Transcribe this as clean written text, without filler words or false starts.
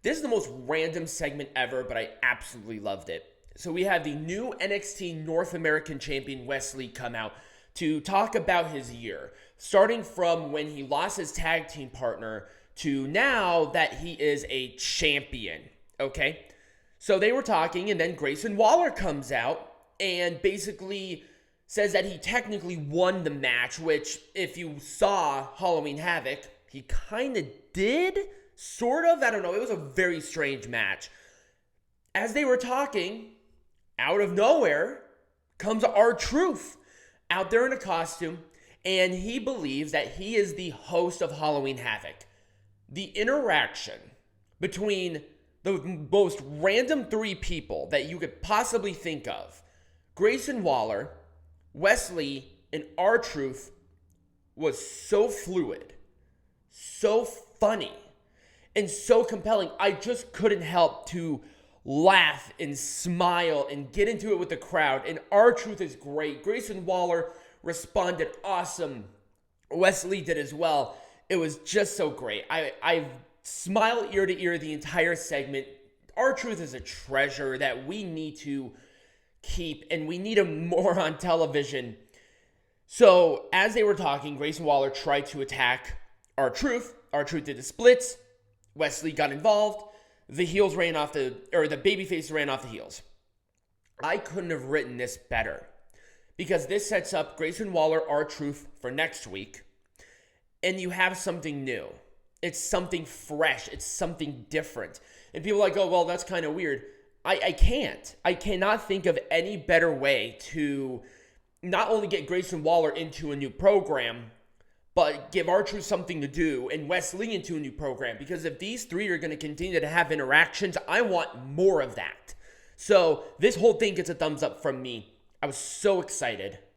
This is the most random segment ever, but I absolutely loved it. So we had the new NXT North American champion Wesley come out to talk about his year, starting from when he lost his tag team partner to now that he is a champion. Okay? So they were talking, and then Grayson Waller comes out and basically says that he technically won the match, which, if you saw Halloween Havoc, he kind of did. Sort of. I don't know. It was a very strange match. As they were talking, out of nowhere comes R-Truth out there in a costume, and he believes that he is the host of Halloween Havoc. The interaction between the most random three people that you could possibly think of, Grayson Waller, Wesley, and R-Truth, was so fluid, so funny, and so compelling. I just couldn't help to laugh and smile and get into it with the crowd. And R-Truth is great. Grayson Waller responded awesome. Wesley did as well. It was just so great. I smiled ear to ear the entire segment. R-Truth is a treasure that we need to keep, and we need him more on television. So as they were talking, Grayson Waller tried to attack R-Truth. R-Truth did the splits. Wesley got involved. The heels ran off the babyface ran off the heels. I couldn't have written this better, because this sets up Grayson Waller, R-Truth for next week, and you have something new. It's something fresh. It's something different. And people are like, oh, well, that's kind of weird. I cannot think of any better way to not only get Grayson Waller into a new program, but give R-Truth something to do and Wesley into a new program. Because if these three are going to continue to have interactions, I want more of that. So this whole thing gets a thumbs up from me. I was so excited.